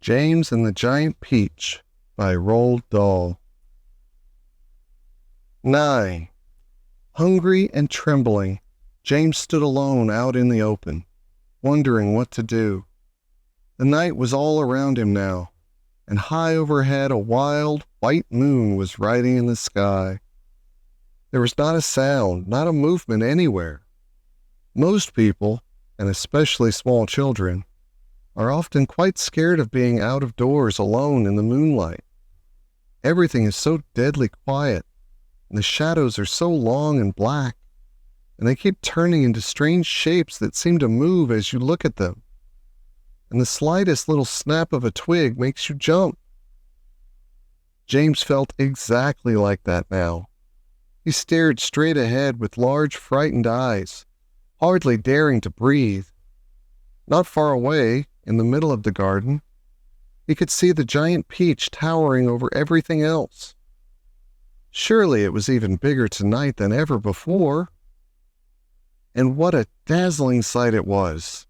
James and the Giant Peach by Roald Dahl. 9. Hungry and trembling, James stood alone out in the open, wondering what to do. The night was all around him now, and high overhead a wild, white moon was riding in the sky. There was not a sound, not a movement anywhere. Most people, and especially small children, are often quite scared of being out of doors alone in the moonlight. Everything is so deadly quiet, and the shadows are so long and black, and they keep turning into strange shapes that seem to move as you look at them. And the slightest little snap of a twig makes you jump. James felt exactly like that now. He stared straight ahead with large, frightened eyes, hardly daring to breathe. Not far away, in the middle of the garden, he could see the giant peach towering over everything else. Surely it was even bigger tonight than ever before. And what a dazzling sight it was!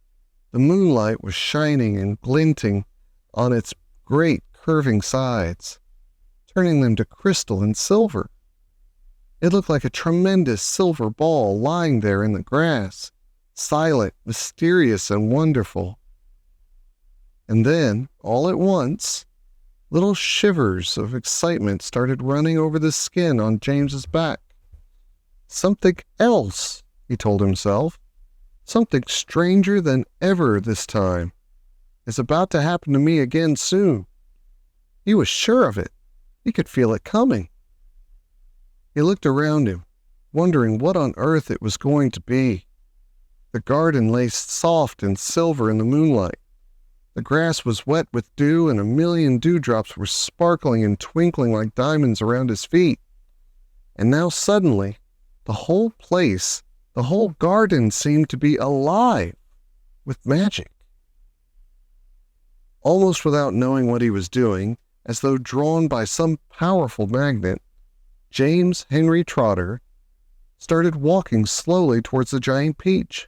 The moonlight was shining and glinting on its great curving sides, turning them to crystal and silver. It looked like a tremendous silver ball lying there in the grass, silent, mysterious, and wonderful. And then, all at once, little shivers of excitement started running over the skin on James's back. Something else, he told himself, something stranger than ever this time, is about to happen to me again soon. He was sure of it. He could feel it coming. He looked around him, wondering what on earth it was going to be. The garden lay soft and silver in the moonlight. The grass was wet with dew, and a million dewdrops were sparkling and twinkling like diamonds around his feet. And now suddenly, the whole place, the whole garden seemed to be alive with magic. Almost without knowing what he was doing, as though drawn by some powerful magnet, James Henry Trotter started walking slowly towards the giant peach.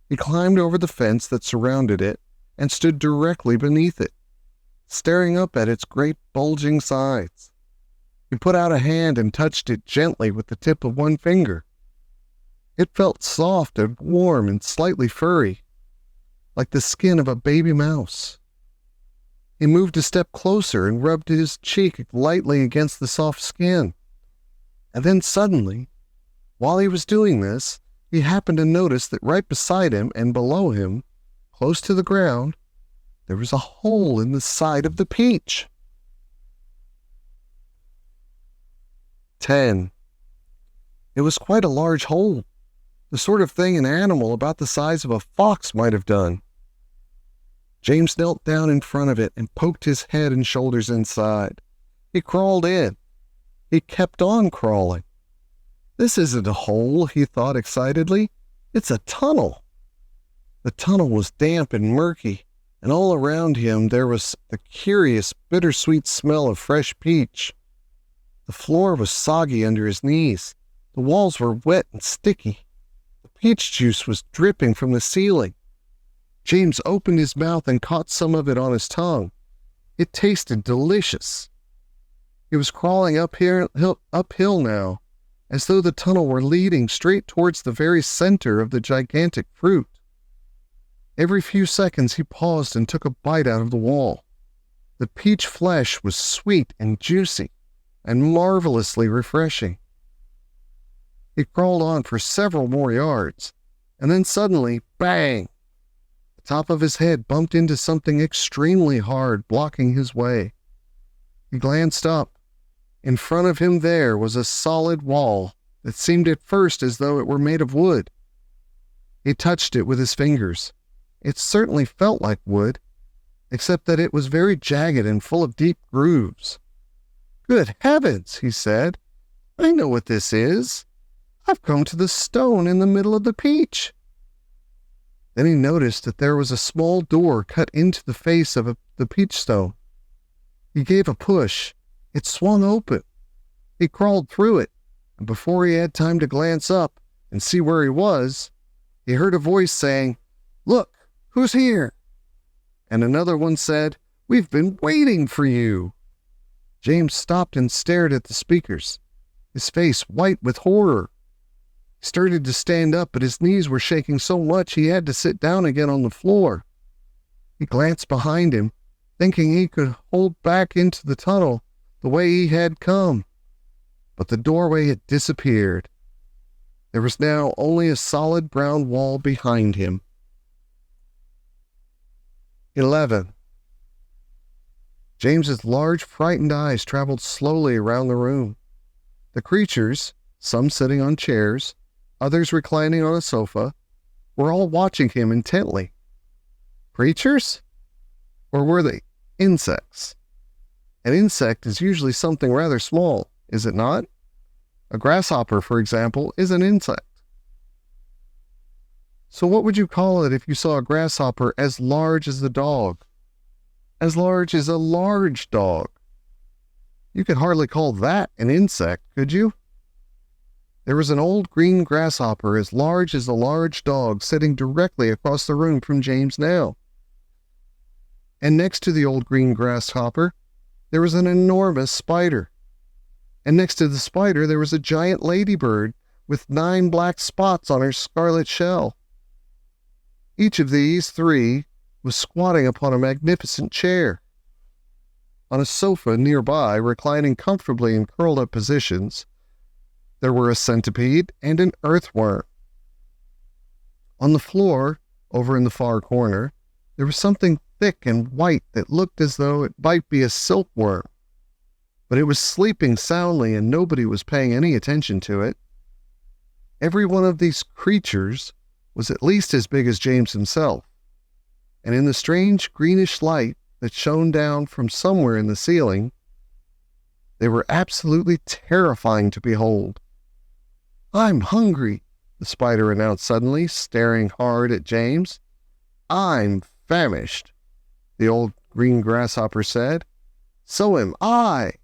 He climbed over the fence that surrounded it and stood directly beneath it, staring up at its great bulging sides. He put out a hand and touched it gently with the tip of one finger. It felt soft and warm and slightly furry, like the skin of a baby mouse. He moved a step closer and rubbed his cheek lightly against the soft skin. And then suddenly, while he was doing this, he happened to notice that right beside him and below him, close to the ground, there was a hole in the side of the peach. 10. It was quite a large hole, the sort of thing an animal about the size of a fox might have done. James knelt down in front of it and poked his head and shoulders inside. He crawled in. He kept on crawling. This isn't a hole, he thought excitedly. It's a tunnel. The tunnel was damp and murky, and all around him there was the curious, bittersweet smell of fresh peach. The floor was soggy under his knees. The walls were wet and sticky. The peach juice was dripping from the ceiling. James opened his mouth and caught some of it on his tongue. It tasted delicious. He was crawling uphill now, as though the tunnel were leading straight towards the very center of the gigantic fruit. Every few seconds he paused and took a bite out of the wall. The peach flesh was sweet and juicy and marvelously refreshing. He crawled on for several more yards, and then suddenly, bang! The top of his head bumped into something extremely hard, blocking his way. He glanced up. In front of him there was a solid wall that seemed at first as though it were made of wood. He touched it with his fingers. It certainly felt like wood, except that it was very jagged and full of deep grooves. "Good heavens," he said. "I know what this is. I've come to the stone in the middle of the peach." Then he noticed that there was a small door cut into the face of the peach stone. He gave a push. It swung open. He crawled through it, and before he had time to glance up and see where he was, he heard a voice saying, "Look, who's here?" And another one said, We've been waiting for you." James stopped and stared at the speakers, his face white with horror. He started to stand up, but his knees were shaking so much he had to sit down again on the floor. He glanced behind him, thinking he could hold back into the tunnel the way he had come. But the doorway had disappeared. There was now only a solid brown wall behind him. 11. James's large, frightened eyes traveled slowly around the room. The creatures, some sitting on chairs, others reclining on a sofa, were all watching him intently. Creatures? Or were they insects? An insect is usually something rather small, is it not? A grasshopper, for example, is an insect. So what would you call it if you saw a grasshopper as large as the dog? As large as a large dog. You could hardly call that an insect, could you? There was an old green grasshopper as large as a large dog sitting directly across the room from James now. And next to the old green grasshopper, there was an enormous spider. And next to the spider, there was a giant ladybird with 9 black spots on her scarlet shell. Each of these 3 was squatting upon a magnificent chair. On a sofa nearby, reclining comfortably in curled-up positions, there were a centipede and an earthworm. On the floor, over in the far corner, there was something thick and white that looked as though it might be a silkworm. But it was sleeping soundly and nobody was paying any attention to it. Every one of these creatures was at least as big as James himself, and in the strange greenish light that shone down from somewhere in the ceiling, they were absolutely terrifying to behold. "I'm hungry," the spider announced suddenly, staring hard at James. "I'm famished," the old green grasshopper said. "So am I,"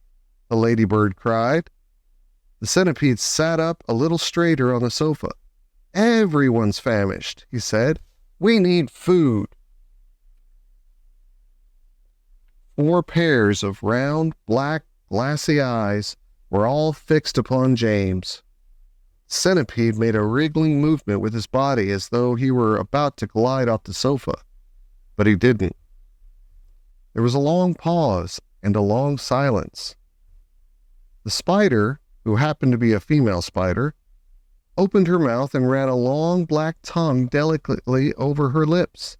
the ladybird cried. The centipede sat up a little straighter on the sofa. "Everyone's famished," he said. "We need food." 4 pairs of round, black, glassy eyes were all fixed upon James. Centipede made a wriggling movement with his body as though he were about to glide off the sofa, but he didn't. There was a long pause and a long silence. The spider, who happened to be a female spider, opened her mouth and ran a long black tongue delicately over her lips.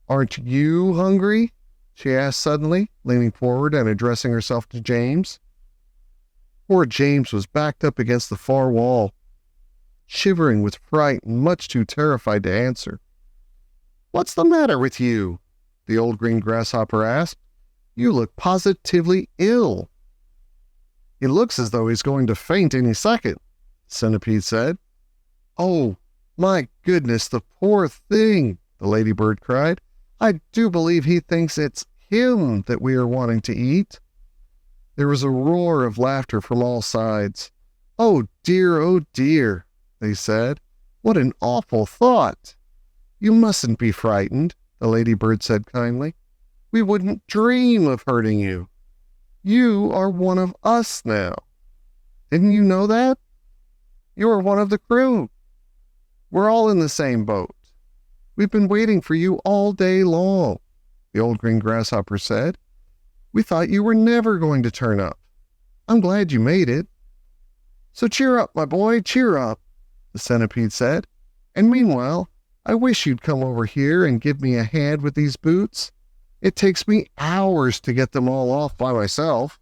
"Aren't you hungry?" she asked suddenly, leaning forward and addressing herself to James. Poor James was backed up against the far wall, shivering with fright and much too terrified to answer. "What's the matter with you?" the old green grasshopper asked. "You look positively ill." "He looks as though he's going to faint any second," the centipede said. "Oh, my goodness, the poor thing," the ladybird cried. "I do believe he thinks it's him that we are wanting to eat." There was a roar of laughter from all sides. Oh dear, they said. "What an awful thought." "You mustn't be frightened," the ladybird said kindly. "We wouldn't dream of hurting you. You are one of us now. Didn't you know that? You are one of the crew. We're all in the same boat. We've been waiting for you all day long," the old green grasshopper said. "We thought you were never going to turn up. I'm glad you made it." "So cheer up, my boy, cheer up," the centipede said. "And meanwhile, I wish you'd come over here and give me a hand with these boots. It takes me hours to get them all off by myself."